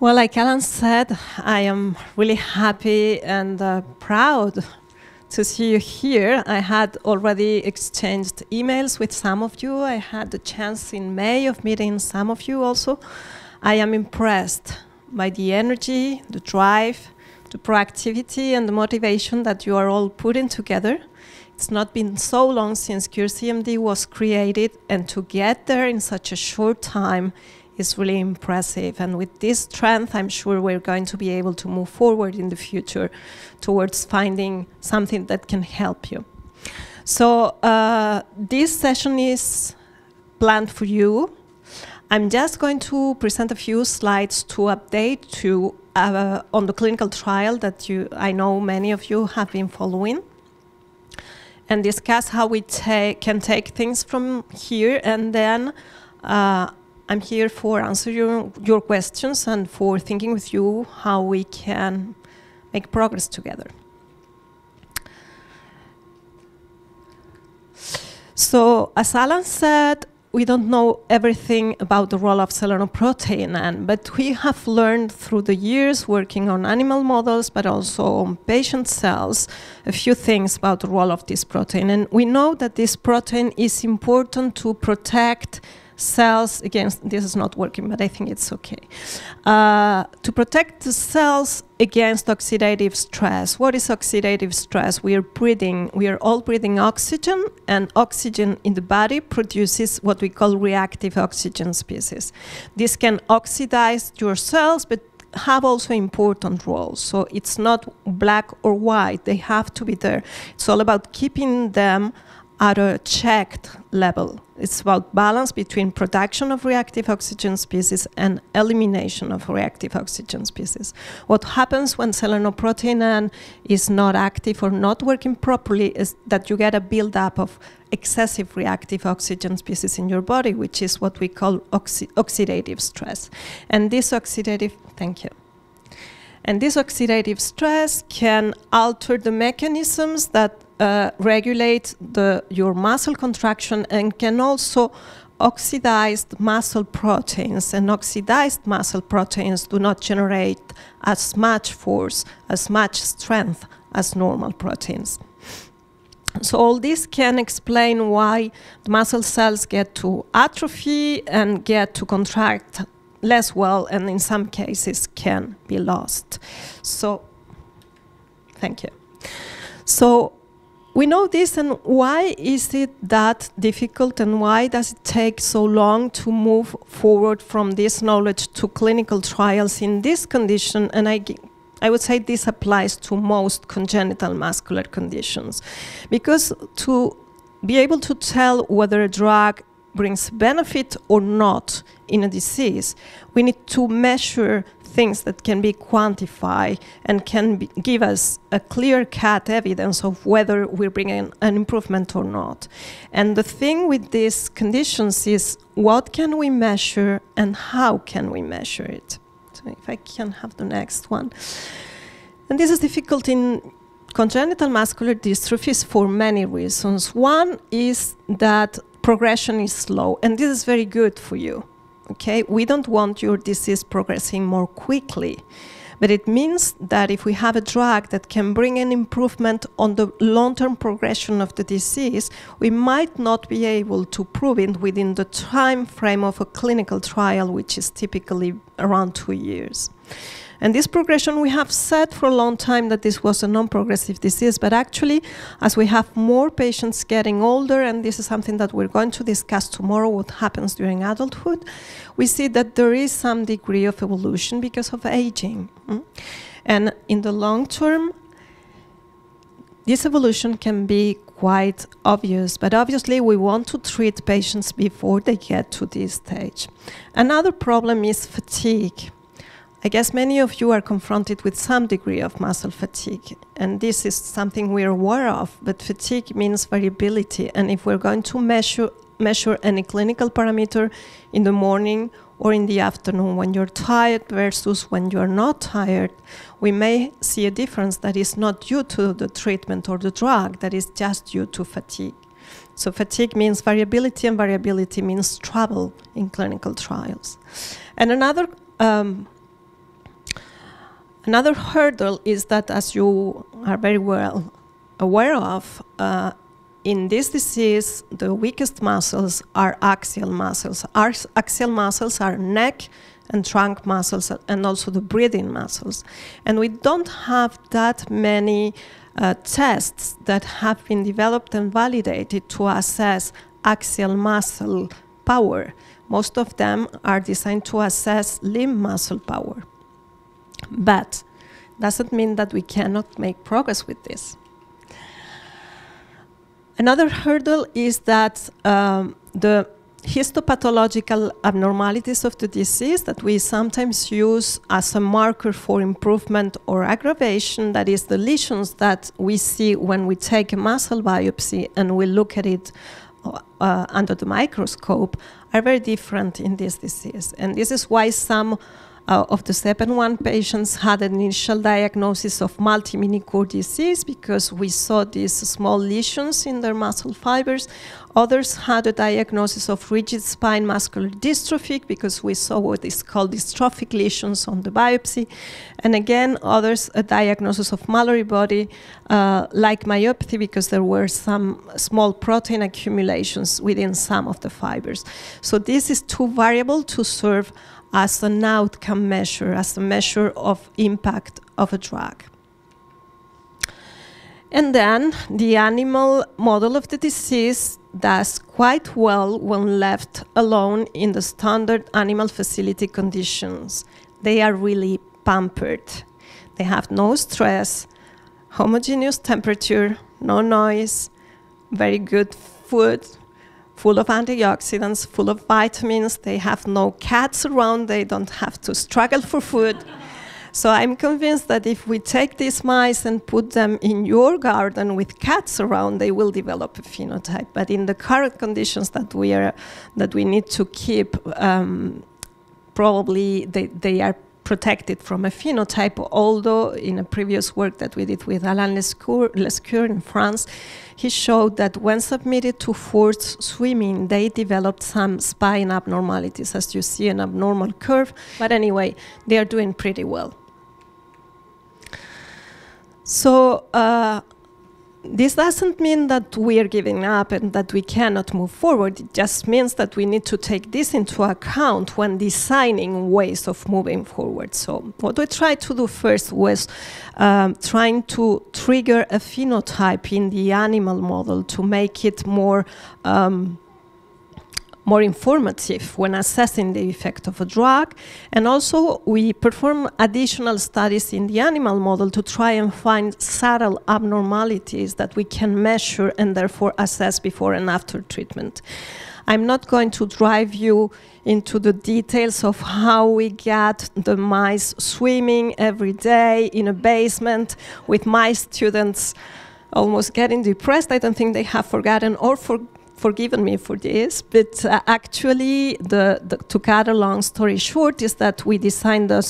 Well, like Alan said, I am really happy and proud to see you here. I had already exchanged emails with some of you. I had the chance in May of meeting some of you also. I am impressed by the energy, the drive, the proactivity, and the motivation that you are all putting together. It's not been so long since CureCMD was created, and to get there in such a short time is really impressive. And with this strength, I'm sure we're going to be able to move forward in the future towards finding something that can help you. So this session is planned for you. I'm just going to present a few slides to update you on the clinical trial that I know many of you have been following, and discuss how we can take things from here, and then I'm here for answering your questions and for thinking with you how we can make progress together. So, as Alan said, we don't know everything about the role of selenoprotein, but we have learned through the years working on animal models, but also on patient cells, a few things about the role of this protein. And we know that this protein is important to protect cells against, this is not working, but I think it's okay, to protect the cells against oxidative stress. What is oxidative stress? We are all breathing oxygen, and oxygen in the body produces what we call reactive oxygen species. This can oxidize your cells, but have also important roles. So it's not black or white, they have to be there. It's all about keeping them at a checked level. It's about balance between production of reactive oxygen species and elimination of reactive oxygen species. What happens when selenoprotein is not active or not working properly is that you get a buildup of excessive reactive oxygen species in your body, which is what we call oxidative stress. And this oxidative, thank you. And this oxidative stress can alter the mechanisms that regulate your muscle contraction, and can also oxidize muscle proteins. And oxidized muscle proteins do not generate as much force, as much strength as normal proteins. So all this can explain why the muscle cells get to atrophy and get to contract less well, and in some cases can be lost. So, thank you. So, we know this, and why is it that difficult, and why does it take so long to move forward from this knowledge to clinical trials in this condition? And I would say this applies to most congenital muscular conditions. Because to be able to tell whether a drug brings benefit or not in a disease, we need to measure things that can be quantified and can give us a clear-cut evidence of whether we're bringing an improvement or not. And the thing with these conditions is, what can we measure and how can we measure it? So if I can have the next one. And this is difficult in congenital muscular dystrophies for many reasons. One is that progression is slow, and this is very good for you. Okay, we don't want your disease progressing more quickly, but it means that if we have a drug that can bring an improvement on the long-term progression of the disease, we might not be able to prove it within the time frame of a clinical trial, which is typically around 2 years. And this progression, we have said for a long time that this was a non-progressive disease, but actually, as we have more patients getting older, and this is something that we're going to discuss tomorrow, what happens during adulthood, we see that there is some degree of evolution because of aging. And in the long term, this evolution can be quite obvious, but obviously we want to treat patients before they get to this stage. Another problem is fatigue. I guess many of you are confronted with some degree of muscle fatigue, and this is something we're aware of, but fatigue means variability, and if we're going to measure any clinical parameter in the morning or in the afternoon when you're tired versus when you're not tired, we may see a difference that is not due to the treatment or the drug, that is just due to fatigue. So fatigue means variability, and variability means trouble in clinical trials. And another Another hurdle is that, as you are very well aware of, in this disease, the weakest muscles are axial muscles. Axial muscles are neck and trunk muscles, and also the breathing muscles. And we don't have that many tests that have been developed and validated to assess axial muscle power. Most of them are designed to assess limb muscle power. But doesn't mean that we cannot make progress with this. Another hurdle is that the histopathological abnormalities of the disease that we sometimes use as a marker for improvement or aggravation, that is the lesions that we see when we take a muscle biopsy and we look at it under the microscope, are very different in this disease. And this is why some of the SEPN1 patients had an initial diagnosis of multi-mini-core disease, because we saw these small lesions in their muscle fibers. Others had a diagnosis of rigid spine muscular dystrophy, because we saw what is called dystrophic lesions on the biopsy. And again, others a diagnosis of Mallory body, like myopathy, because there were some small protein accumulations within some of the fibers. So this is too variable to serve as an outcome measure, as a measure of impact of a drug. And then the animal model of the disease does quite well when left alone in the standard animal facility conditions. They are really pampered. They have no stress, homogeneous temperature, no noise, very good food, full of antioxidants, full of vitamins. They have no cats around. They don't have to struggle for food. So I'm convinced that if we take these mice and put them in your garden with cats around, they will develop a phenotype. But in the current conditions that we need to keep, probably they are protected from a phenotype, although in a previous work that we did with Alain Lescure in France, he showed that when submitted to forced swimming, they developed some spine abnormalities, as you see an abnormal curve. But anyway, they are doing pretty well. So this doesn't mean that we are giving up and that we cannot move forward. It just means that we need to take this into account when designing ways of moving forward. So what we tried to do first was trying to trigger a phenotype in the animal model to make it more informative when assessing the effect of a drug. And also we perform additional studies in the animal model to try and find subtle abnormalities that we can measure and therefore assess before and after treatment. I'm not going to drive you into the details of how we get the mice swimming every day in a basement with my students almost getting depressed. I don't think they have forgotten or forgiven me for this, but actually, to cut a long story short, is that we designed a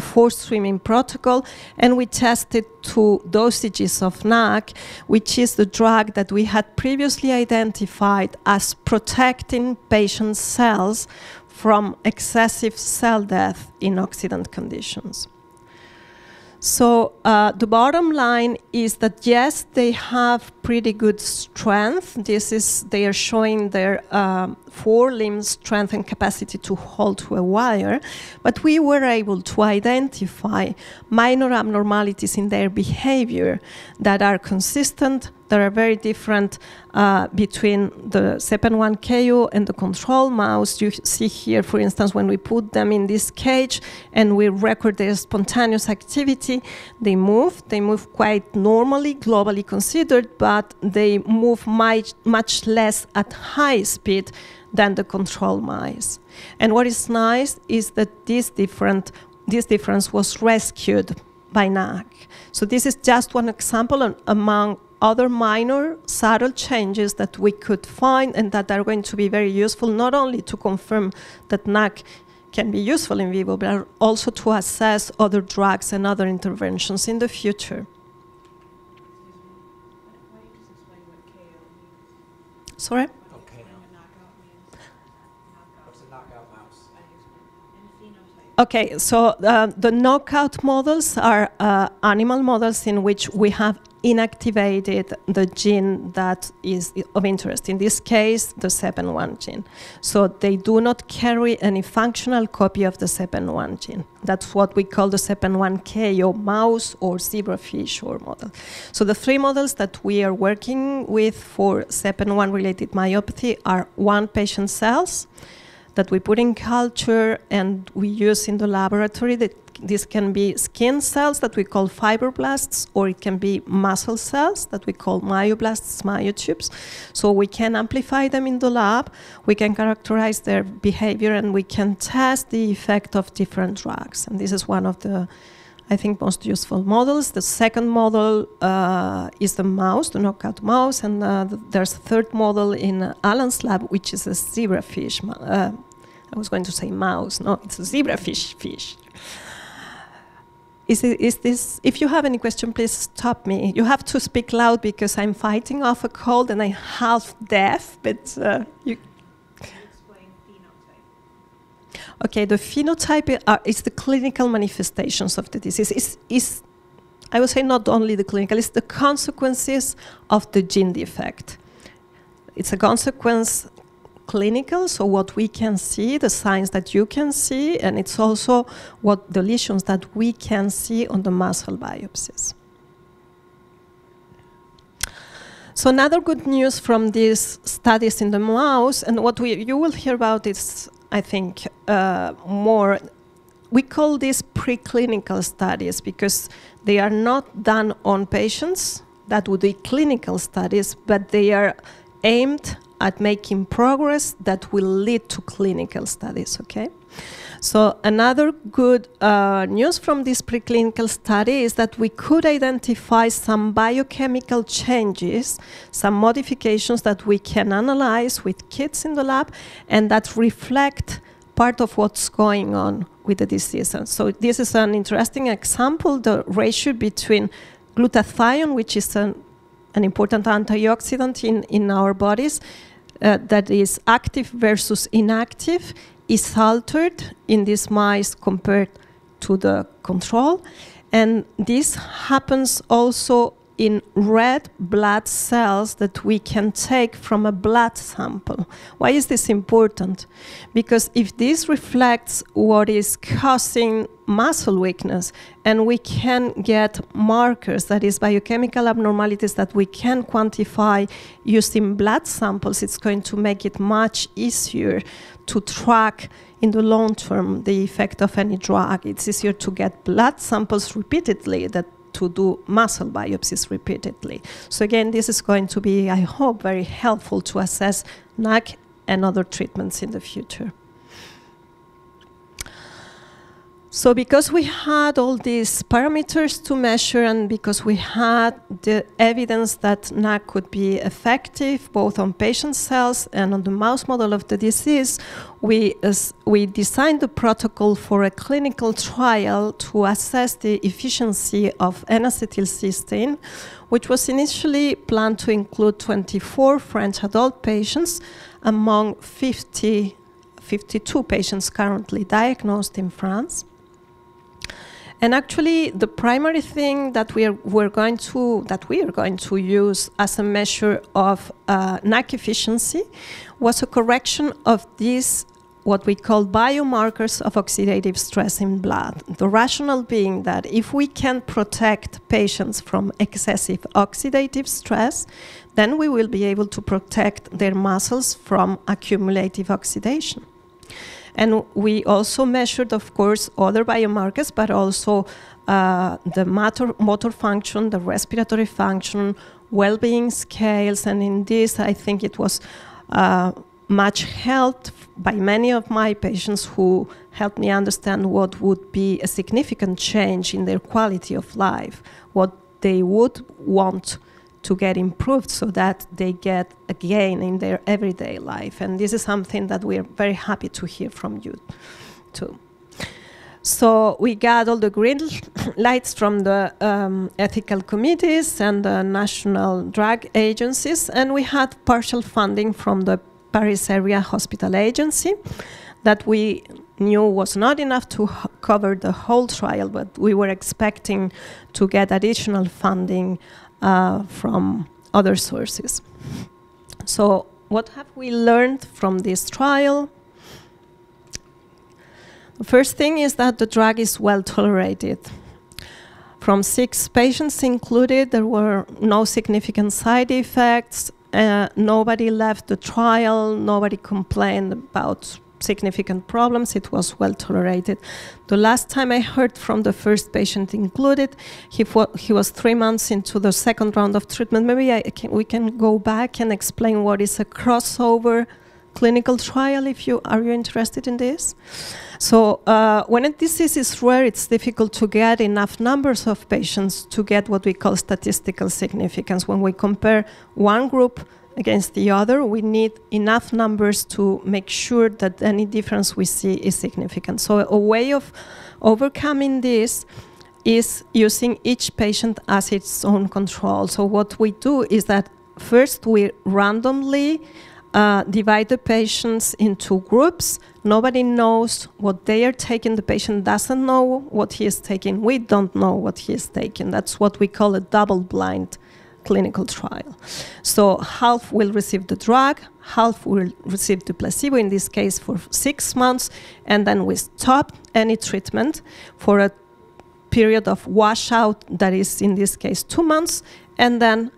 forced swimming protocol, and we tested 2 dosages of NAC, which is the drug that we had previously identified as protecting patient cells from excessive cell death in oxidant conditions. So the bottom line is that yes, they have pretty good strength. They are showing their forelimb strength and capacity to hold to a wire, but we were able to identify minor abnormalities in their behavior that are consistent, that are very different between the SEPN1 KO and the control mouse. You see here, for instance, when we put them in this cage and we record their spontaneous activity, they move quite normally, globally considered, but they move much less at high speed than the control mice. And what is nice is that this difference was rescued by NAC. So this is just one example among other minor subtle changes that we could find and that are going to be very useful, not only to confirm that NAC can be useful in vivo, but also to assess other drugs and other interventions in the future. Sorry? Okay, so the knockout models are animal models in which we have inactivated the gene that is of interest. In this case, the SEPN1 gene. So they do not carry any functional copy of the SEPN1 gene. That's what we call the SEPN1K or mouse or zebrafish or model. So the three models that we are working with for SEPN1 related myopathy are one patient cells that we put in culture and we use in the laboratory. This can be skin cells that we call fibroblasts, or it can be muscle cells that we call myoblasts, myotubes. So we can amplify them in the lab, we can characterize their behavior, and we can test the effect of different drugs. And this is one of the, I think, most useful models. The second model is the mouse, the knockout mouse, and there's a third model in Alan's lab, which is a zebrafish. I was going to say mouse, no, it's a zebrafish fish. Is this, if you have any question, please stop me. You have to speak loud because I'm fighting off a cold and I'm half deaf, but you... Explain phenotype. Okay, the phenotype is the clinical manifestations of the disease. Is I would say not only the clinical, it's the consequences of the gene defect. It's a consequence clinical, so what we can see, the signs that you can see, and it's also what the lesions that we can see on the muscle biopsies. So another good news from these studies in the mouse, and what you will hear about is, I think, more, we call these preclinical studies because they are not done on patients, that would be clinical studies, but they are aimed at making progress that will lead to clinical studies, okay? So another good news from this preclinical study is that we could identify some biochemical changes, some modifications that we can analyze with kids in the lab and that reflect part of what's going on with the disease. And so this is an interesting example, the ratio between glutathione, which is an important antioxidant in our bodies, that is active versus inactive, is altered in these mice compared to the control. And this happens also in red blood cells that we can take from a blood sample. Why is this important? Because if this reflects what is causing muscle weakness, and we can get markers, that is biochemical abnormalities that we can quantify using blood samples, it's going to make it much easier to track in the long term the effect of any drug. It's easier to get blood samples repeatedly than to do muscle biopsies repeatedly. So again, this is going to be, I hope, very helpful to assess NAC and other treatments in the future. So because we had all these parameters to measure and because we had the evidence that NAC could be effective both on patient cells and on the mouse model of the disease, we designed the protocol for a clinical trial to assess the efficiency of N-acetylcysteine, which was initially planned to include 24 French adult patients among 52 patients currently diagnosed in France. And actually, the primary thing that we are going to use as a measure of NAC efficiency was a correction of these, what we call biomarkers of oxidative stress in blood. The rationale being that if we can protect patients from excessive oxidative stress, then we will be able to protect their muscles from accumulative oxidation. And we also measured, of course, other biomarkers, but also the motor function, the respiratory function, well-being scales. And in this, I think it was much helped by many of my patients who helped me understand what would be a significant change in their quality of life, what they would want to get improved so that they get a gain in their everyday life. And this is something that we're very happy to hear from you too. So we got all the green lights from the ethical committees and the national drug agencies, and we had partial funding from the Paris Area Hospital Agency. that we knew was not enough to cover the whole trial, but we were expecting to get additional funding from other sources. So what have we learned from this trial? The first thing is that the drug is well tolerated. From 6 patients included, there were no significant side effects. Nobody left the trial. Nobody complained about significant problems. It was well tolerated. The last time I heard from the first patient included, he was 3 months into the second round of treatment. Maybe we can go back and explain what is a crossover clinical trial are you interested in this? So when a disease is rare, it's difficult to get enough numbers of patients to get what we call statistical significance. When we compare one group against the other, we need enough numbers to make sure that any difference we see is significant. So a way of overcoming this is using each patient as its own control. So what we do is that first we randomly divide the patients into groups. Nobody knows what they are taking. The patient doesn't know what he is taking. We don't know what he is taking. That's what we call a double-blind clinical trial. So half will receive the drug, half will receive the placebo, in this case for 6 months, and then we stop any treatment for a period of washout that is, in this case, 2 months, and then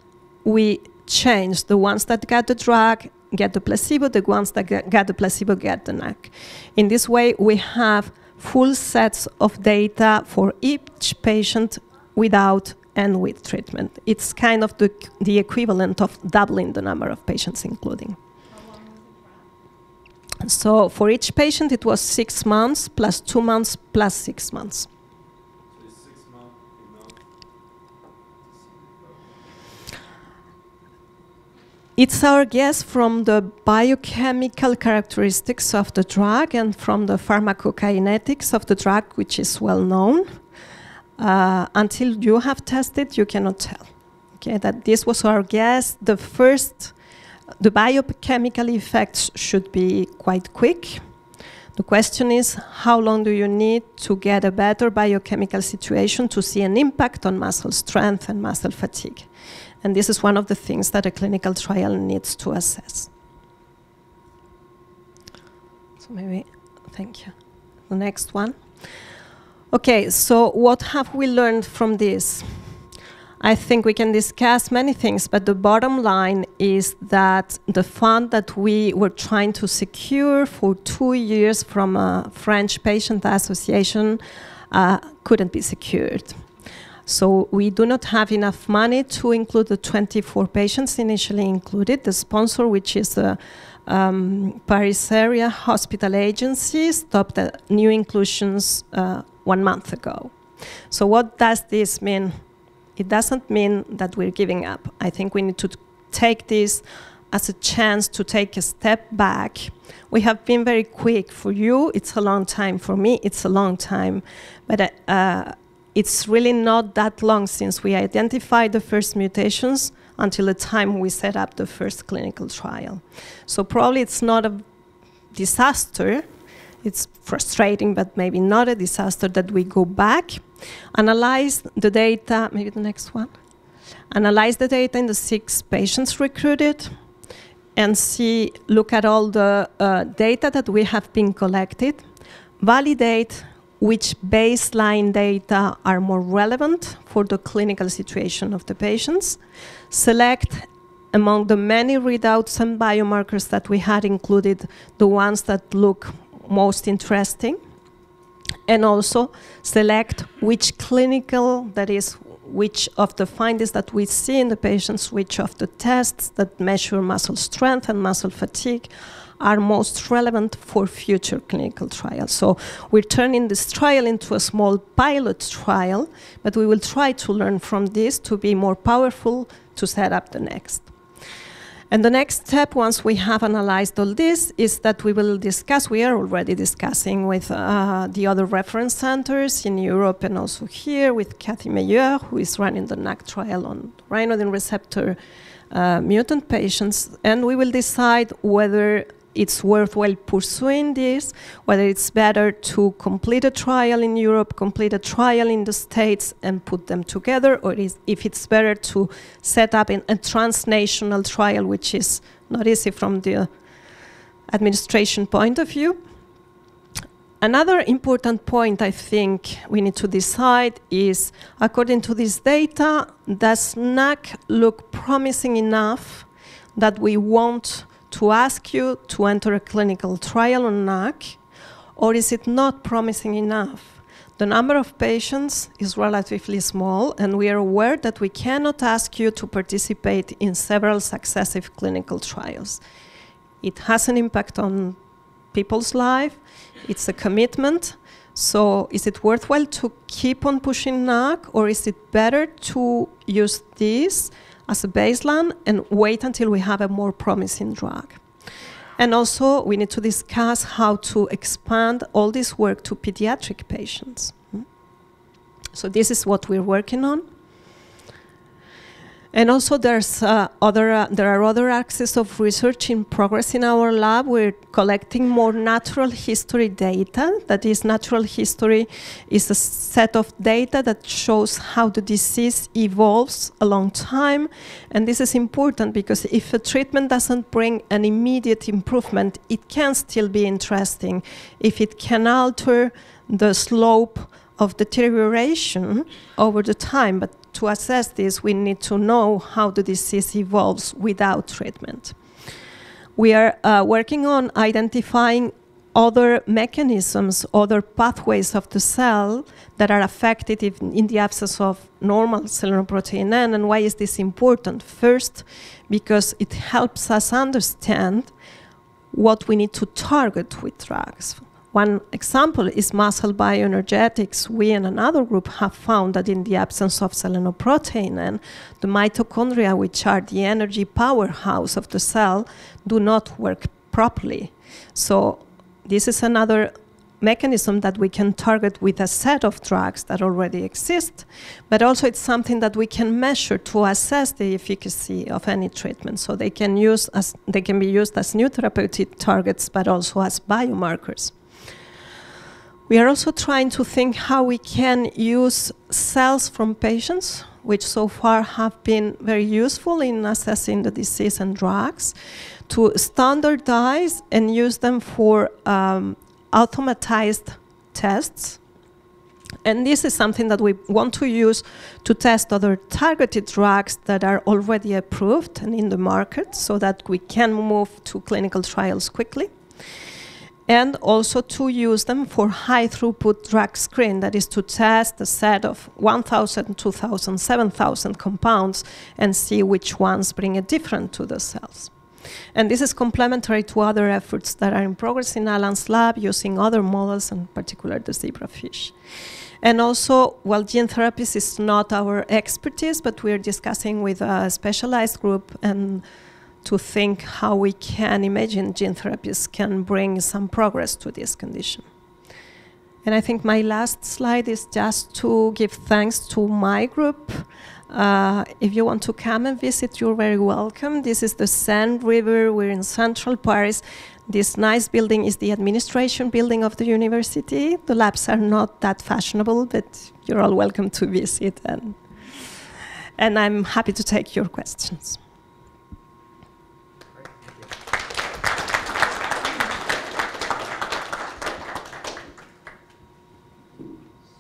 we change. The ones that got the drug get the placebo, the ones that get the placebo get the NAC. In this way, we have full sets of data for each patient without and with treatment. It's kind of the equivalent of doubling the number of patients including. How long was the trial? So for each patient, it was 6 months plus 2 months plus 6 months. So is 6 months enough to see the drug? It's our guess from the biochemical characteristics of the drug and from the pharmacokinetics of the drug, which is well known. Until you have tested, you cannot tell. Okay, that this was our guess. The biochemical effects should be quite quick. The question is, how long do you need to get a better biochemical situation to see an impact on muscle strength and muscle fatigue? And this is one of the things that a clinical trial needs to assess. So maybe, thank you. The next one. Okay, so what have we learned from this? I think we can discuss many things, but the bottom line is that the fund that we were trying to secure for 2 years from a French patient association couldn't be secured. So we do not have enough money to include the 24 patients initially included. The sponsor, which is the Paris area hospital agency, stopped the new inclusions 1 month ago. So what does this mean? It doesn't mean that we're giving up. I think we need to take this as a chance to take a step back. We have been very quick. For you, it's a long time. For me, it's a long time. But it's really not that long since we identified the first mutations until the time we set up the first clinical trial. So probably it's not a disaster. It's frustrating, but maybe not a disaster that we go back, analyze the data, maybe the next one, analyze the data in the 6 patients recruited, and look at all the data that we have been collected, validate which baseline data are more relevant for the clinical situation of the patients, select among the many readouts and biomarkers that we had included the ones that look most interesting, and also select which clinical, that is, which of the findings that we see in the patients, which of the tests that measure muscle strength and muscle fatigue are most relevant for future clinical trials. So we're turning this trial into a small pilot trial, but we will try to learn from this to be more powerful to set up the next. And the next step, once we have analyzed all this, is that we will discuss, we are already discussing with the other reference centers in Europe and also here with Cathy Meilleur, who is running the NAC trial on ryanodine receptor mutant patients. And we will decide whether it's worthwhile pursuing this, whether it's better to complete a trial in Europe, complete a trial in the States, and put them together, or if it's better to set up a transnational trial, which is not easy from the administration point of view. Another important point I think we need to decide is, according to this data, does NAC look promising enough that we want to ask you to enter a clinical trial on NAC, or is it not promising enough? The number of patients is relatively small, and we are aware that we cannot ask you to participate in several successive clinical trials. It has an impact on people's life. It's a commitment. So is it worthwhile to keep on pushing NAC, or is it better to use this as a baseline and wait until we have a more promising drug? And also, we need to discuss how to expand all this work to pediatric patients. So this is what we're working on. And also, there are other axes of research in progress in our lab. We're collecting more natural history data. That is, natural history is a set of data that shows how the disease evolves along time. And this is important because if a treatment doesn't bring an immediate improvement, it can still be interesting if it can alter the slope of deterioration over the time. But to assess this, we need to know how the disease evolves without treatment. We are working on identifying other mechanisms, other pathways of the cell that are affected in the absence of normal cellular protein N. And why is this important? First, because it helps us understand what we need to target with drugs. One example is muscle bioenergetics. We and another group have found that in the absence of selenoprotein and the mitochondria, which are the energy powerhouse of the cell, do not work properly. So this is another mechanism that we can target with a set of drugs that already exist, but also it's something that we can measure to assess the efficacy of any treatment. So they can be used as new therapeutic targets, but also as biomarkers. We are also trying to think how we can use cells from patients, which so far have been very useful in assessing the disease and drugs, to standardize and use them for automatized tests. And this is something that we want to use to test other targeted drugs that are already approved and in the market so that we can move to clinical trials quickly. And also to use them for high-throughput drug screen, that is to test a set of 1,000, 2,000, 7,000 compounds and see which ones bring a difference to the cells. And this is complementary to other efforts that are in progress in Alan's lab using other models, in particular the zebrafish. And also, while gene therapies is not our expertise, but we're discussing with a specialized group and to think how we can imagine gene therapies can bring some progress to this condition. And I think my last slide is just to give thanks to my group. If you want to come and visit, you're very welcome. This is the Seine River. We're in central Paris. This nice building is the administration building of the university. The labs are not that fashionable, but you're all welcome to visit. And I'm happy to take your questions.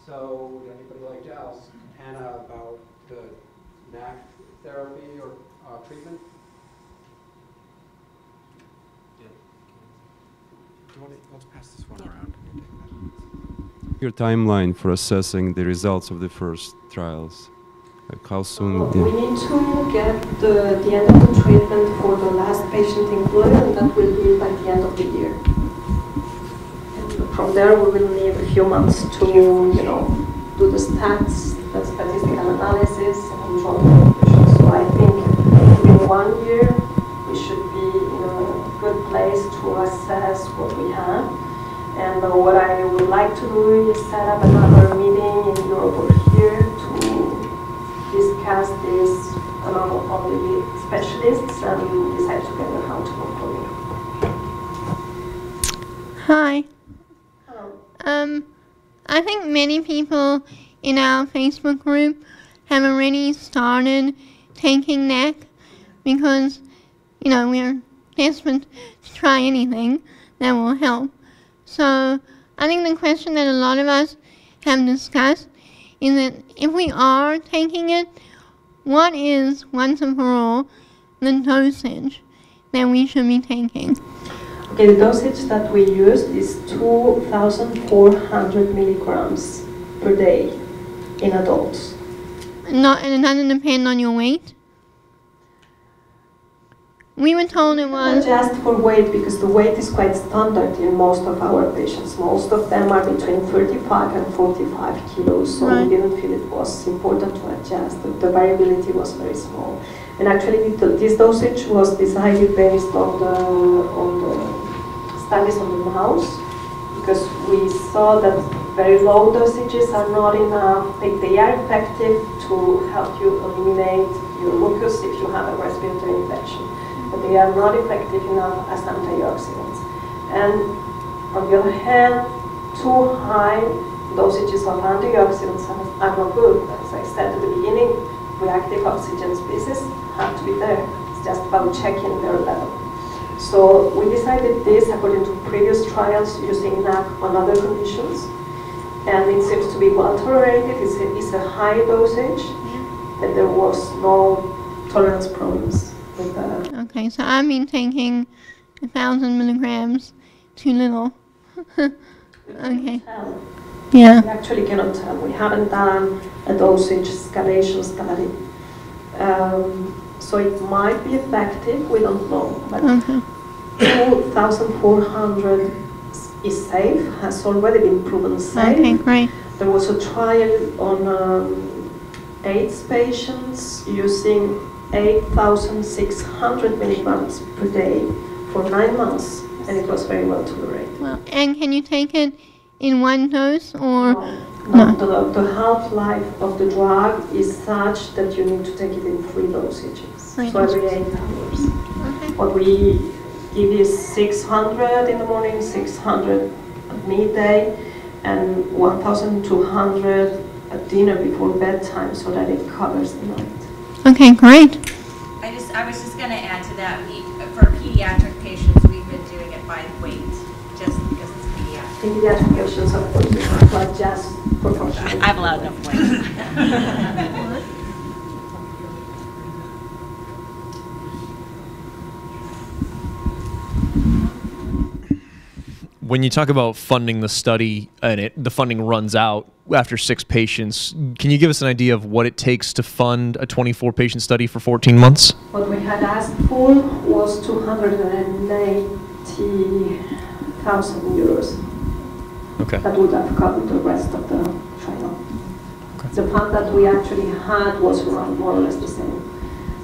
So would anybody like to ask Hannah about the NAC therapy or treatment? Let's pass this one around. Your timeline for assessing the results of the first trials. Like how soon? We need to get the end of the treatment for the last patient included, and that will be by the end of the year. From there, we will need a few months to, do the stats, the statistical analysis, and control the conclusions. So I think in 1 year, we should be in a good place to assess what we have. And what I would like to do is set up another meeting in Europe or here to discuss this among all the specialists and decide together how to move forward. Hi. Hello. I think many people in our Facebook group have already started taking NAC because, you know, we're desperate to try anything that will help. So I think the question that a lot of us have discussed is that if we are taking it, what is, once and for all, the dosage that we should be taking? Okay, the dosage that we used is 2,400 milligrams per day in adults. And it doesn't depend on your weight? We were told it was... Just for weight, because the weight is quite standard in most of our patients. Most of them are between 35 and 45 kilos, so Right. we didn't feel it was important to adjust. The variability was very small. And actually, this dosage was decided based on the studies on the mouse, because we saw that very low dosages are not enough. They are effective to help you eliminate your mucus if you have a respiratory infection, but they are not effective enough as antioxidants. And on the other hand, too high dosages of antioxidants are not good. As I said at the beginning, reactive oxygen species have to be there. It's just about checking their level. So we decided this according to previous trials using NAC on other conditions, and it seems to be well tolerated. It's a high dosage, and there was no tolerance problems with that. Okay, so I've been taking 1,000 milligrams, too little. Okay. Yeah. We actually cannot tell. We haven't done a dosage escalation study. So it might be effective, we don't know. But Okay. 2,400 is safe, has already been proven safe. Okay, great. There was a trial on AIDS patients using 8,600 milligrams per day for 9 months, and it was very well tolerated. Well, and can you take it in one dose or? No. The half-life of the drug is such that you need to take it in 3 dosages, Right. so every 8 hours. Okay. What we give is 600 in the morning, 600 at midday, and 1,200 at dinner before bedtime, so that it covers the night. Okay, great. I was just going to add to that. For pediatric patients, we've been doing it by weight, just because it's pediatric. In pediatric patients, of course, we have to adjust proportionally. I've allowed enough weight. When you talk about funding the study and the funding runs out after 6 patients, can you give us an idea of what it takes to fund a 24-patient study for 14 months? What we had asked for was 280,000 euros. Okay. That would have covered the rest of the trial. Okay. The fund that we actually had was around more or less the same,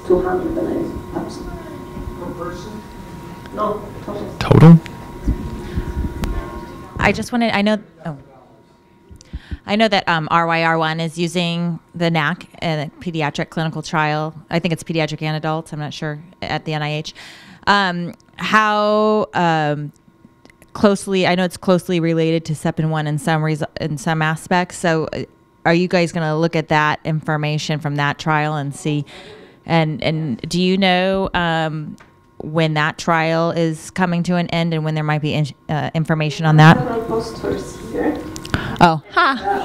280,000. Per person? No, total. Total? I just wanted, I know that RYR1 is using the NAC, pediatric clinical trial. I think it's pediatric and adults. I'm not sure, at the NIH. How closely, I know it's closely related to SEPN1 in some aspects. So are you guys going to look at that information from that trial and see, and do you know when that trial is coming to an end and when there might be information on that? Several posters here. Oh,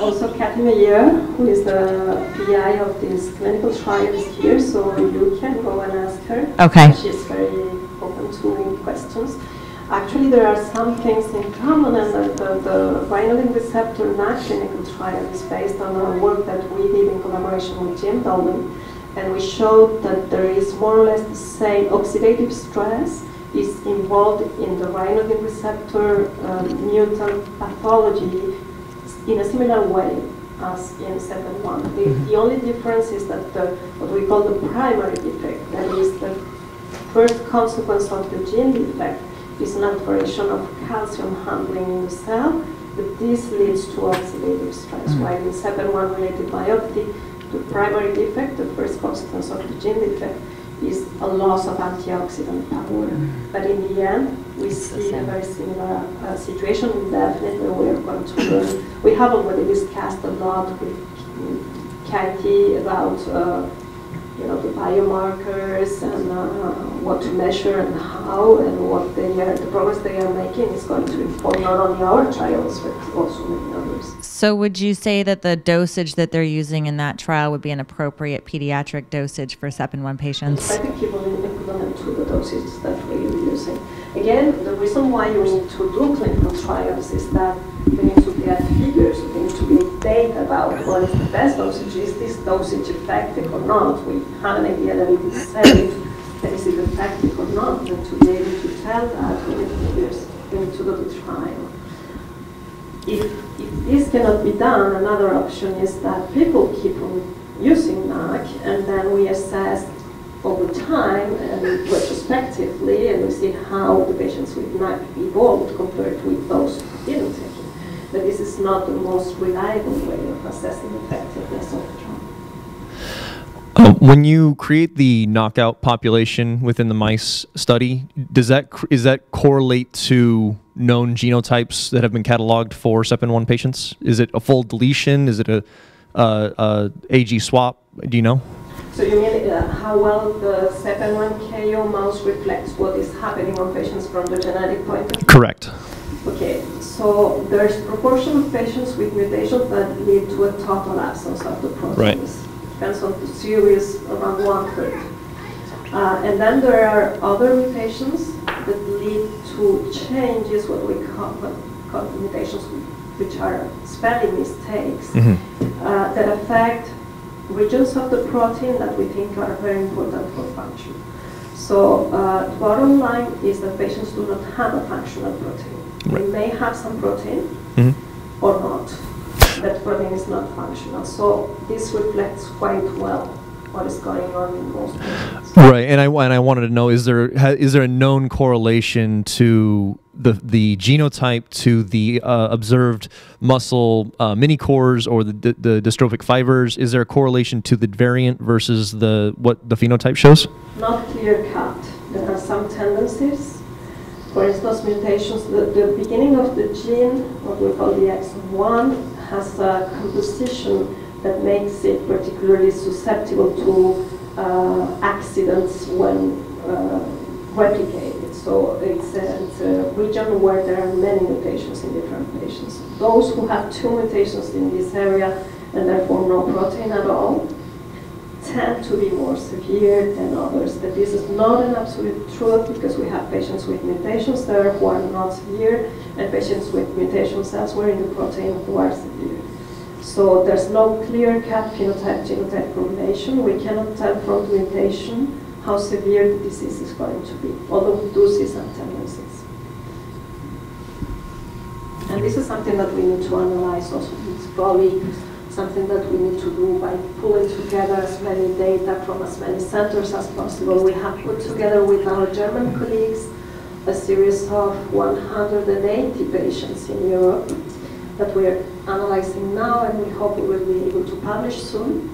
Also, Kathy Meyer, who is the PI of this clinical trial, is here, so you can go and ask her. Okay. She's very open to questions. Actually, there are some things in common, and the rhinolene receptor NAC clinical trial is based on our work that we did in collaboration with Jim Dolman. And we showed that there is more or less the same oxidative stress is involved in the rhinolene receptor mutant pathology in a similar way as in SEPN1. The only difference is that what we call the primary defect, that is the first consequence of the gene defect, is an alteration of calcium handling in the cell, but this leads to oxidative stress, while in SEPN1 related myopathy, the primary defect, the first consequence of the gene defect, is a loss of antioxidant power. But in the end, we see a very similar situation. Definitely, we are going to learn. We have already discussed a lot with Katie about the biomarkers and what to measure and how, and what the progress they are making is going to inform not only our trials but also many others. So would you say that the dosage that they're using in that trial would be an appropriate pediatric dosage for SEPN1 patients? I think equivalent to the dosages that we are using. Again, the reason why you need to do clinical trials is that you need to get figures, you need to get data about what is the best dosage. Is this dosage effective or not? We have an idea that it is safe, but is it effective or not? And to be able to tell that, we need figures, we need to do the trial. If this cannot be done, another option is that people keep on using NAC, and then we assess over time and retrospectively, and we see how the patients with NAC evolved compared with those who didn't take it. But this is not the most reliable way of assessing effectiveness of the drug. When you create the knockout population within the mice study, is that correlate to known genotypes that have been cataloged for SEPN1 patients? Is it a full deletion? Is it a AG swap? Do you know? So you mean how well the SEPN1 KO mouse reflects what is happening on patients from the genetic point of view? Correct. Okay, so there's a proportion of patients with mutations that lead to a total absence of the proteins. Right. Depends on the series, around 1/3. And then there are other mutations that lead to changes, what we call mutations, which are spelling mistakes, that affect regions of the protein that we think are very important for function. So the bottom line is that patients do not have a functional protein. They may have some protein or not. That protein is not functional. So this reflects quite well what is going on in most patients. Right, and I wanted to know, is there a known correlation to the genotype to the observed muscle mini cores or the dystrophic fibers? Is there a correlation to the variant versus what the phenotype shows? Not clear cut. There are some tendencies. For instance, mutations, the beginning of the gene, what we call the exon 1, has a composition that makes it particularly susceptible to accidents when replicated. So it's a region where there are many mutations in different patients. Those who have 2 mutations in this area and therefore no protein at all tend to be more severe than others. But this is not an absolute truth, because we have patients with mutations there who are not severe and patients with mutations elsewhere in the protein who are severe. So there's no clear-cut phenotype-genotype correlation. We cannot tell from the mutation how severe the disease is going to be, although we do see some tendencies. And this is something that we need to analyze also. It's probably something that we need to do by pulling together as many data from as many centers as possible. We have put together with our German colleagues a series of 180 patients in Europe that we are analyzing now, and we hope we will be able to publish soon.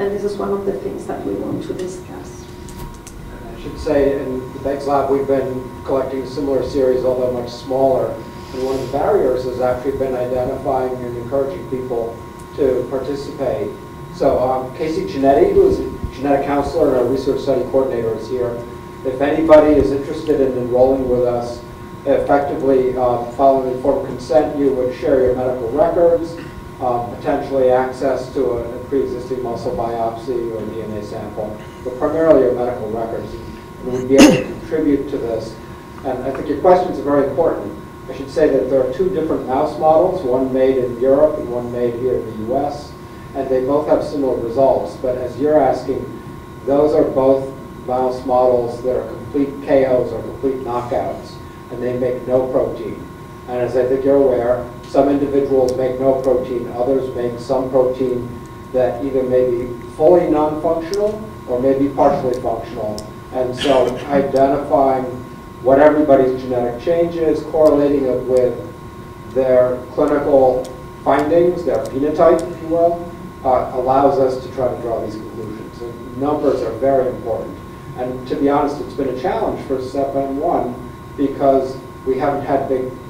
And this is one of the things that we want to discuss. I should say, in the Beggs Lab, we've been collecting a similar series, although much smaller. And one of the barriers has actually been identifying and encouraging people to participate. So Casey Giannetti, who is a genetic counselor and a research study coordinator, is here. If anybody is interested in enrolling with us, effectively following informed consent, you would share your medical records, potentially access to a pre-existing muscle biopsy or DNA sample, but primarily your medical records. And we'd be able to contribute to this. And I think your questions are very important. I should say that there are 2 different mouse models, one made in Europe and one made here in the US, and they both have similar results. But as you're asking, those are both mouse models that are complete KOs or complete knockouts, and they make no protein. And as I think you're aware, some individuals make no protein, others make some protein that either may be fully non-functional or may be partially functional. And so identifying what everybody's genetic change is, correlating it with their clinical findings, their phenotype, if you will, allows us to try to draw these conclusions. And numbers are very important. And to be honest, it's been a challenge for SEPN1 because we haven't had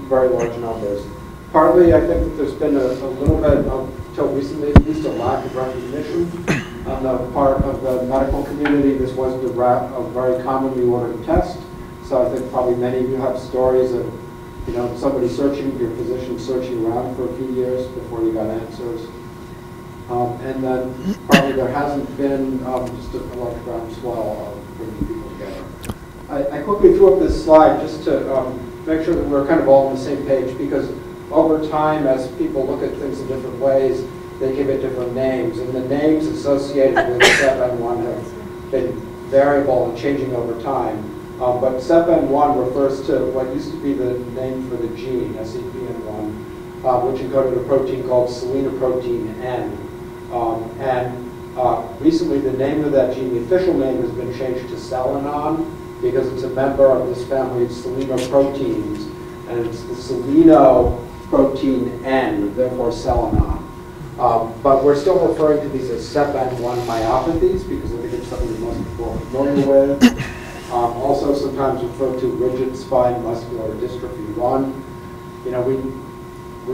very large numbers. Partly, I think that there's been a little bit, until recently at least, a lack of recognition on the part of the medical community. This wasn't a very commonly ordered test, so I think probably many of you have stories of, you know, somebody searching, your physician searching around for a few years before you got answers. And then probably there hasn't been just a large groundswell of bringing people together. I quickly threw up this slide just to make sure that we're kind of all on the same page, because over time, as people look at things in different ways, they give it different names. And the names associated with SEPN1 have been variable and changing over time. But SEPN1 refers to what used to be the name for the gene, SEPN1, which encoded a protein called selenoprotein N. Recently, the name of that gene, the official name, has been changed to selenon, because it's a member of this family of selenoproteins, and it's the selenoprotein N, therefore selenon. But we're still referring to these as SEPN1 myopathies, because I think it's something that most people are familiar with. Also sometimes referred to rigid spine muscular dystrophy 1. You know, we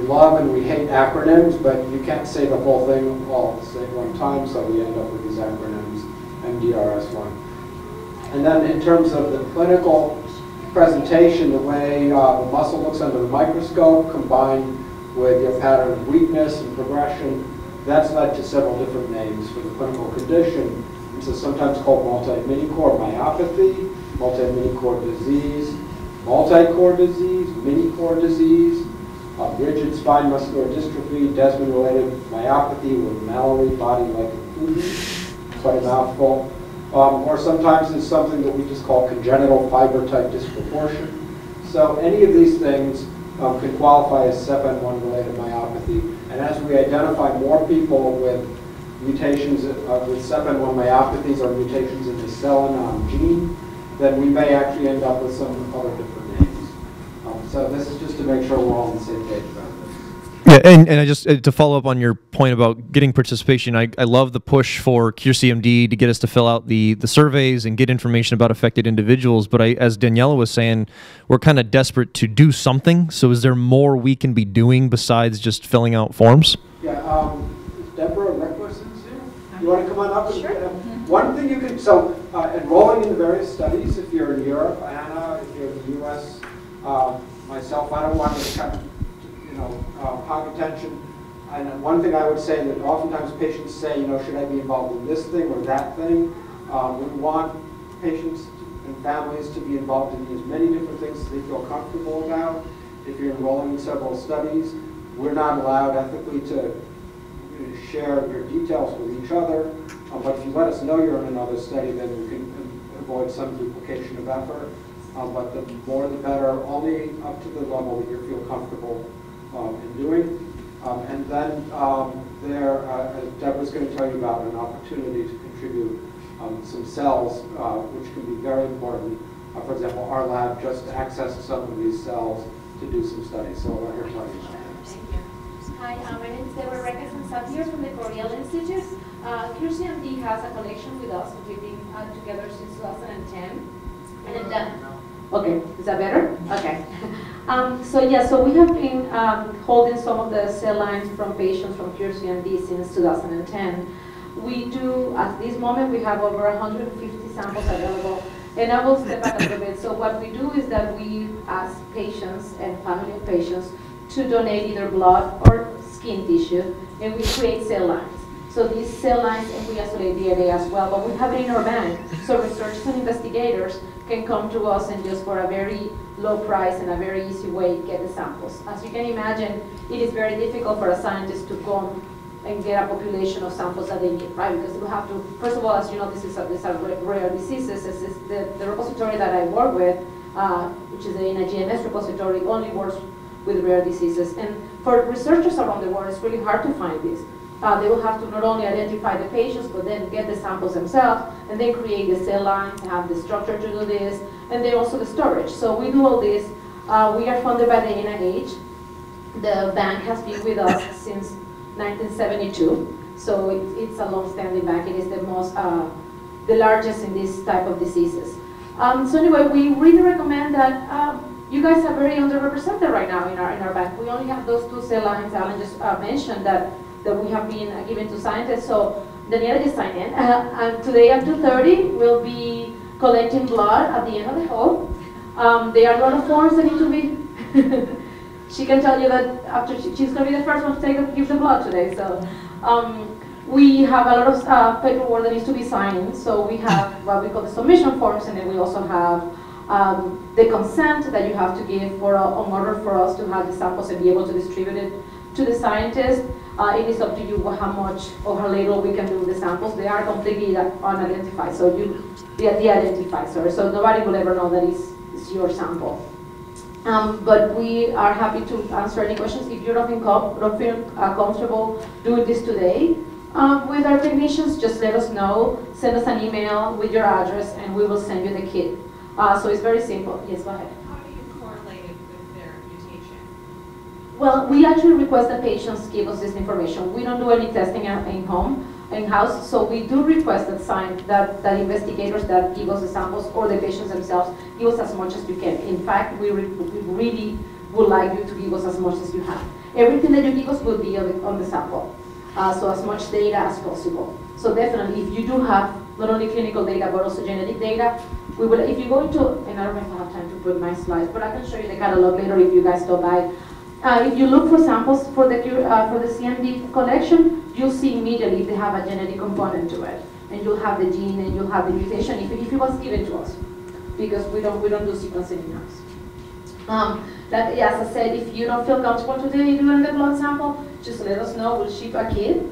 love and we hate acronyms, but you can't say the whole thing all at the same one time, so we end up with these acronyms, MDRS1. And then in terms of the clinical presentation, the way the muscle looks under the microscope, combined with your pattern of weakness and progression, that's led to several different names for the clinical condition. This is sometimes called multi-mini-core myopathy, multi-mini-core disease, multi-core disease, mini-core disease, rigid spine muscular dystrophy, Desmond-related myopathy with Mallory body-like occlusion, quite a mouthful. Or sometimes it's something that we just call congenital fiber-type dysproportion. So any of these things can qualify as SEPN1-related myopathy. And as we identify more people with mutations with SEPN1 myopathies or mutations in the selenon gene, then we may actually end up with some other different names. So this is just to make sure we're all on the same page about this. Yeah, and I just, to follow up on your point about getting participation, I love the push for CureCMD to get us to fill out the surveys and get information about affected individuals. But as Daniela was saying, we're kind of desperate to do something. So is there more we can be doing besides just filling out forms? Yeah, Deborah Requesens here. You want to come on up? Sure. One thing you can, so enrolling in the various studies, if you're in Europe, Anna, if you're in the US, myself, I don't want to kind of, hog attention. And one thing I would say that oftentimes patients say, should I be involved in this thing or that thing? We want patients and families to be involved in as many different things as they feel comfortable about. If you're enrolling in several studies, we're not allowed ethically to share your details with each other. But if you let us know you're in another study, then we can avoid some duplication of effort. But the more the better, only up to the level that you feel comfortable in doing. And then Deborah's going to tell you about an opportunity to contribute some cells, which can be very important. For example, our lab just accessed some of these cells to do some studies. So I'll let her tell you. Thank you. Hi, my name is Deborah Requesens. I'm here from the Coriell Institute. CureCMD has a collection with us. We've been together since 2010. And okay, is that better? Okay. So we have been holding some of the cell lines from patients from CureCMD since 2010. We do, at this moment, we have over 150 samples available. And I will step back a little bit. So what we do is that we ask patients and family of patients to donate either blood or skin tissue, and we create cell lines. So these cell lines, and we isolate DNA as well, but we have it in our bank. So researchers and investigators can come to us and just for a very low price and a very easy way get the samples. As you can imagine, it is very difficult for a scientist to come and get a population of samples that they need, right? Because we have to, first of all, as you know, these are rare diseases. This is the repository that I work with, which is the GMS repository, only works with rare diseases. And for researchers around the world, it's really hard to find these. They will have to not only identify the patients, but then get the samples themselves, and then create the cell lines, have the structure to do this, and then also the storage. So we do all this. We are funded by the NIH. The bank has been with us since 1972, so it's a long-standing bank. It is the largest in this type of diseases. So anyway, we really recommend that you guys are very underrepresented right now in our bank. We only have those 2 cell lines Alan just mentioned that we have been given to scientists. So Daniela just signed in. And today at 2:30, we'll be collecting blood at the end of the hall. There are a lot of forms that need to be. She can tell you that after she's going to be the first one to give the blood today. So we have a lot of paperwork that needs to be signed. So we have what we call the submission forms, and then we also have the consent that you have to give in order for us to have the samples and be able to distribute it to the scientist. It is up to you how much or how little we can do with the samples. They are completely unidentified, so they are de-identified, so nobody will ever know that it's your sample. But we are happy to answer any questions. If you don't feel comfortable doing this today with our technicians, just let us know. Send us an email with your address, and we will send you the kit. So it's very simple. Yes, go ahead. How do you correlate it with their mutation? Well, we actually request that patients give us this information. We don't do any testing in-house, so we do request that investigators that give us the samples or the patients themselves give us as much as you can. In fact, we really would like you to give us as much as you have. Everything that you give us will be on the sample, so as much data as possible. So definitely, if you do have not only clinical data but also genetic data, we will. If you go into, and I don't know if I have time to put my slides, but I can show you the catalog later if you guys stop by. If you look for samples for the CMD collection, you'll see immediately if they have a genetic component to it, and you'll have the gene and you'll have the mutation if it was given to us, because we don't do sequencing in-house. As I said, if you don't feel comfortable today doing the blood sample, just let us know. We'll ship a kit.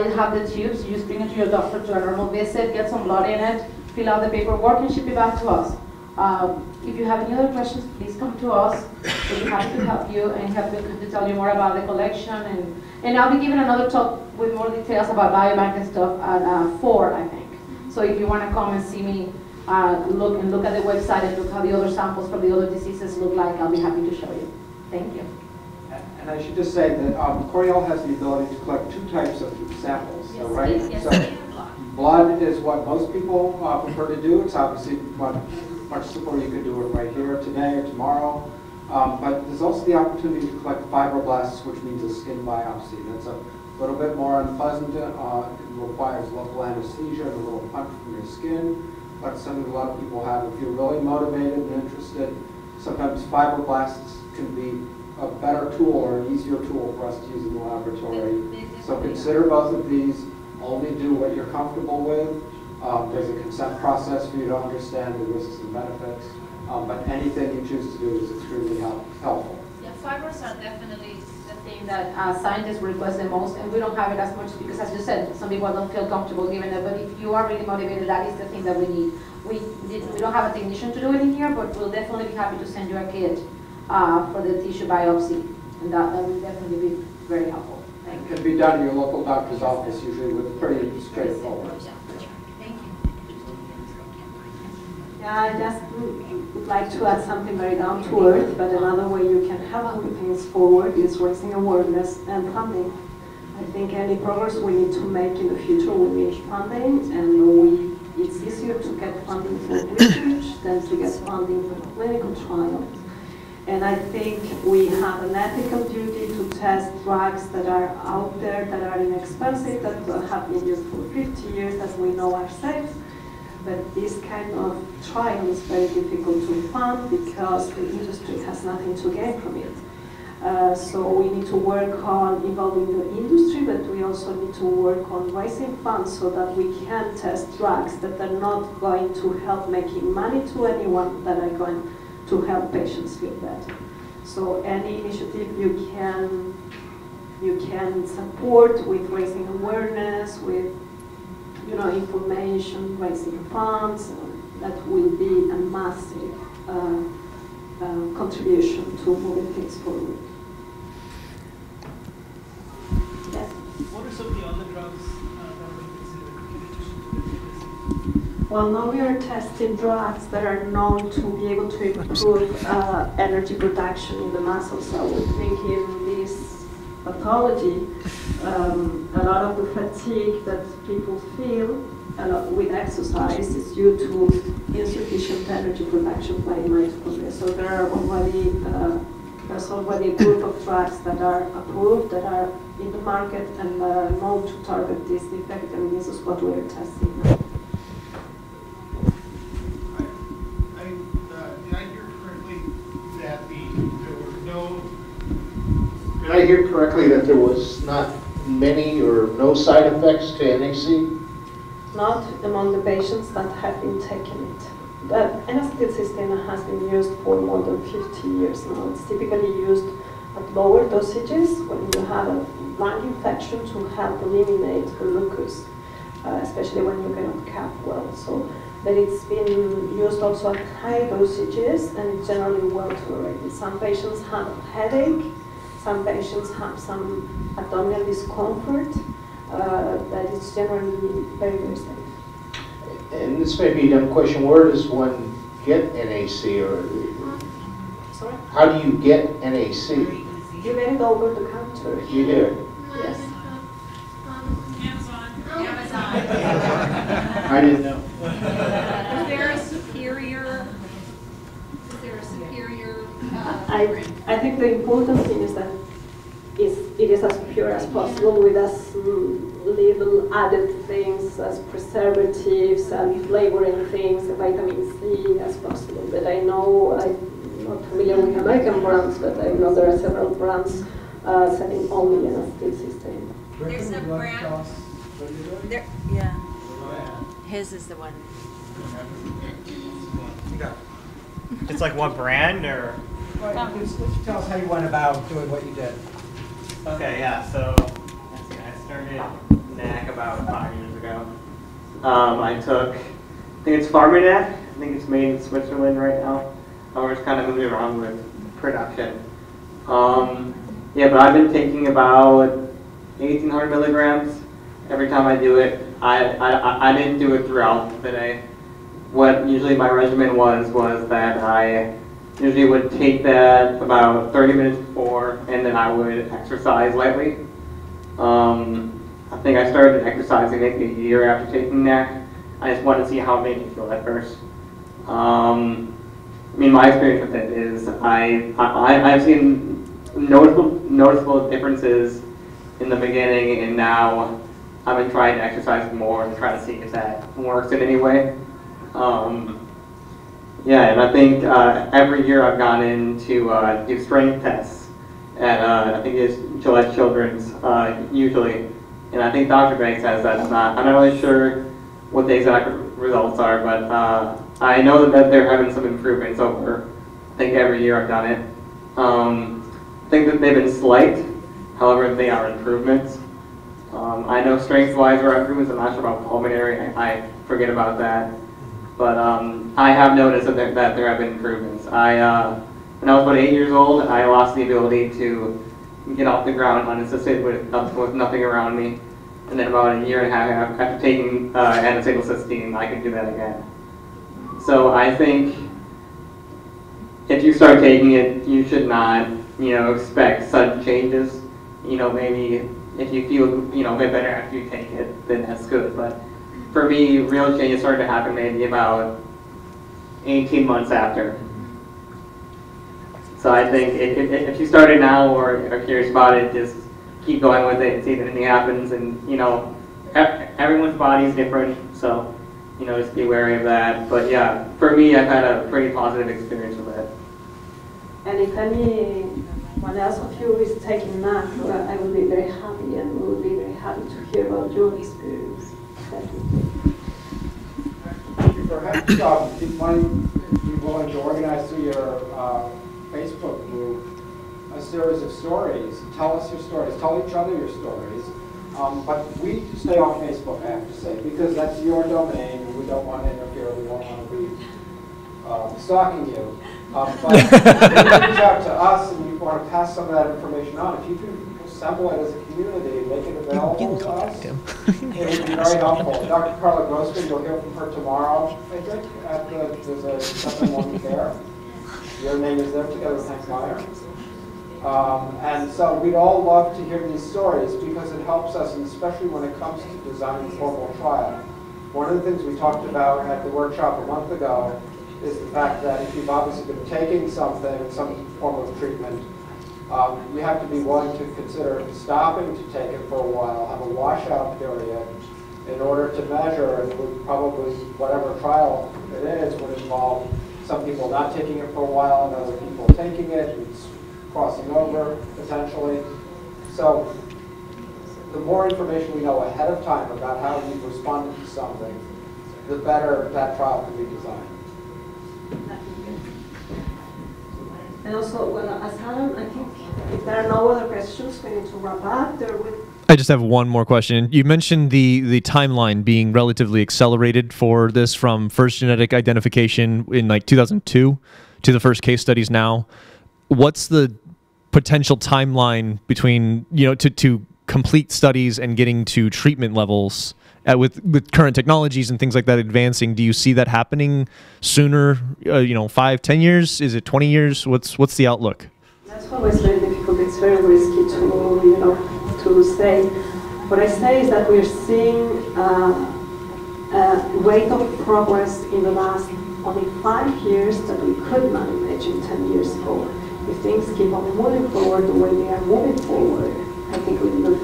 You have the tubes. You just bring it to your doctor to a normal visit, get some blood in it, fill out the paperwork, and ship it back to us. If you have any other questions, please come to us. We'll be happy to help you and happy to tell you more about the collection. And I'll be giving another talk with more details about biobank and stuff at 4, I think. So if you want to come and see me, look at the website and look how the other samples from the other diseases look like, I'll be happy to show you. Thank you. And I should just say that Coriell has the ability to collect 2 types of samples, Yes, right? yes, So blood is what most people prefer to do. It's obviously much simpler. You could do it right here today or tomorrow. But there's also the opportunity to collect fibroblasts, which means a skin biopsy. That's a little bit more unpleasant. It requires local anesthesia and a little punch from your skin. But it's something a lot of people have. If you're really motivated and interested, sometimes fibroblasts can be a better tool or an easier tool for us to use in the laboratory. So consider both of these. Only do what you're comfortable with. There's a consent process for you to understand the risks and benefits. But anything you choose to do is extremely helpful. Yeah, fibers are definitely the thing that scientists request the most, and we don't have it as much because, as you said, some people don't feel comfortable giving it, but if you are really motivated, that is the thing that we need. We don't have a technician to do it in here, but we'll definitely be happy to send you a kit for the tissue biopsy, and that will definitely be very helpful. It can be done in your local doctor's office, usually with pretty straightforward. Thank you. Yeah, I just would like to add something very down to earth, but another way you can help moving things forward is raising awareness and funding. I think any progress we need to make in the future will need funding, and it's easier to get funding for research than to get funding for clinical trials. And I think we have an ethical duty to test drugs that are out there, that are inexpensive, that have been used for 50 years, as we know are safe. But this kind of trial is very difficult to fund because the industry has nothing to gain from it. So we need to work on involving the industry, but we also need to work on raising funds so that we can test drugs that are not going to help making money to anyone, that are going to help patients feel better. So any initiative you can support with raising awareness, with information, raising funds, that will be a massive contribution to moving things forward. Yes. What are some of the other drugs that we consider? Well, now we are testing drugs that are known to be able to improve energy production in the muscles. So we're thinking these pathology, a lot of the fatigue that people feel with exercise is due to insufficient energy production by mitochondria. So there's already a group of drugs that are approved, that are in the market and known to target this defect, and this is what we're testing now. Did I hear correctly that there were no? Did I hear correctly that there was not many or no side effects to NAC? Not among the patients that have been taking it. The N-acetylcysteine has been used for more than 50 years now. It's typically used at lower dosages when you have a lung infection to help eliminate the mucus, especially when you cannot cap well. So, but it's been used also at high dosages and it's generally well tolerated. Some patients have a headache, some patients have some abdominal discomfort, but it's generally very, very safe. And this may be a dumb question, where does one get NAC, or Sorry? how do you get NAC? You get it over the counter. You do? Yes. Amazon. I didn't know. Is there a superior? I think the important thing is that it is as pure as possible with as little added things as preservatives and flavoring things, vitamin C as possible. But I know, I'm not familiar with American brands, but I know there are several brands selling only N-acetylcysteine. There's a brand. There, yeah. His is the one. It's like what brand or? Right, let's tell us how you went about doing what you did. Okay, yeah, so let's see, I started NAC about 5 years ago. I took, I think it's Pharmanac, I think it's made in Switzerland right now. We're just kind of moving around with production. Yeah, but I've been taking about 1,800 milligrams every time I do it. I didn't do it throughout the day. What usually my regimen was that I usually would take that about 30 minutes before, and then I would exercise lightly. I think I started exercising maybe a year after taking NAC. I just wanted to see how it made me feel at first. I mean, my experience with it is I've seen noticeable differences in the beginning, and now I've been trying to exercise more and try to see if that works in any way. Yeah, and I think every year I've gone in to do strength tests at I think it's Gillette Children's usually, and I think Dr. Banks has that. I'm not really sure what the exact results are, but I know that they're having some improvements over, I think, every year I've done it. I think that they've been slight, however they are improvements. I know strength-wise there are improvements. I'm not sure about pulmonary. I forget about that. But I have noticed that there have been improvements. When I was about 8 years old, I lost the ability to get off the ground unassisted with nothing around me. And then about a year and a half after taking N-acetylcysteine, I could do that again. So I think if you start taking it, you should not, expect sudden changes. Maybe if you feel, a bit better after you take it, then that's good. But for me, real changes started to happen maybe about 18 months after. So I think if you started now or are curious about it, just keep going with it and see if anything happens. And everyone's body is different, so just be wary of that. But yeah, for me, I've had a pretty positive experience with it. And if anyone else of you is taking NAC, I will be very happy, and we will be very happy to hear about your experience. Perhaps you might be willing to organize through your Facebook group a series of stories. Tell us your stories. Tell each other your stories. But we stay off Facebook, I have to say, because that's your domain, and we don't want to interfere. We don't want to be stalking you. But if you reach out to us and you want to pass some of that information on, if you can assemble it as a community and make it available to us, it would be very helpful. Dr. Carla Grossman, you'll hear from her tomorrow, I think, there's a SEPN1 there. Your name is there together with Hank Meyer. And so we'd all love to hear these stories because it helps us, and especially when it comes to designing a formal trial. One of the things we talked about at the workshop a month ago is the fact that if you've obviously been taking something, some form of treatment, you have to be willing to consider stopping to take it for a while, have a washout period, in order to measure, and would probably, whatever trial it is, would involve some people not taking it for a while and other people taking it, and crossing over, potentially. So the more information we know ahead of time about how you've responded to something, the better that trial can be designed. And also, well, as Adam, I think if there are no other questions, we need to wrap up. I just have one more question. You mentioned the timeline being relatively accelerated for this from first genetic identification in like 2002 to the first case studies now. What's the potential timeline between, to complete studies and getting to treatment levels with current technologies and things like that advancing? Do you see that happening sooner, 5, 10 years? Is it 20 years? What's the outlook? That's always very difficult. It's very risky to say. What I say is that we're seeing a rate of progress in the last only 5 years that we could not imagine 10 years ago. If things keep on moving forward the way they are moving forward, I think within the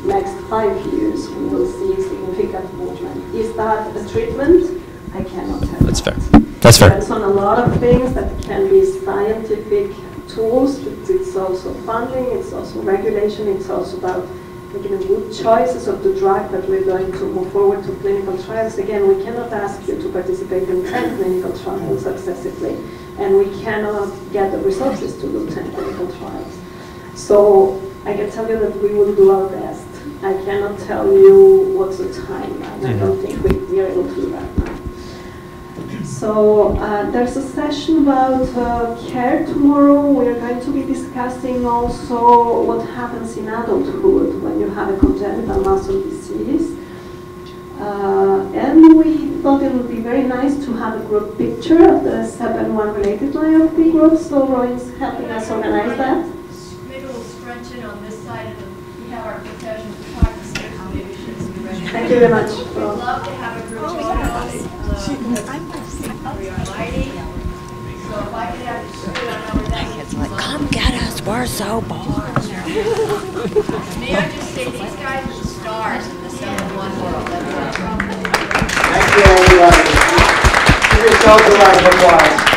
next 5 years we will see significant movement. Is that a treatment? I cannot tell. That's fair. That's fair. Depends on a lot of things that can be scientific tools, but it's also funding, it's also regulation, it's also about making good choices of the drug that we're going to move forward to clinical trials. Again, we cannot ask you to participate in 10 clinical trials successively, and we cannot get the resources to do 10 clinical trials. So I can tell you that we will do our best. I cannot tell you what's the timeline. I don't think we are able to do that now. So there's a session about care tomorrow. We're going to be discussing also what happens in adulthood when you have a congenital muscle disease. And we thought it would be very nice to have a group picture of the SEPN1 related myopathy group. So Roy's helping us organize that. Maybe we'll scrunch in on this side and we have our professionals to talk to students. Maybe we should be ready. Thank you very much. We'd love to have a group photo. We are mighty. So if I could have to shoot on over that. It's like, come get us, we're so bored. May I just say, these guys are the stars in the 7-1 world. Thank you, everybody. Give yourselves a round of applause.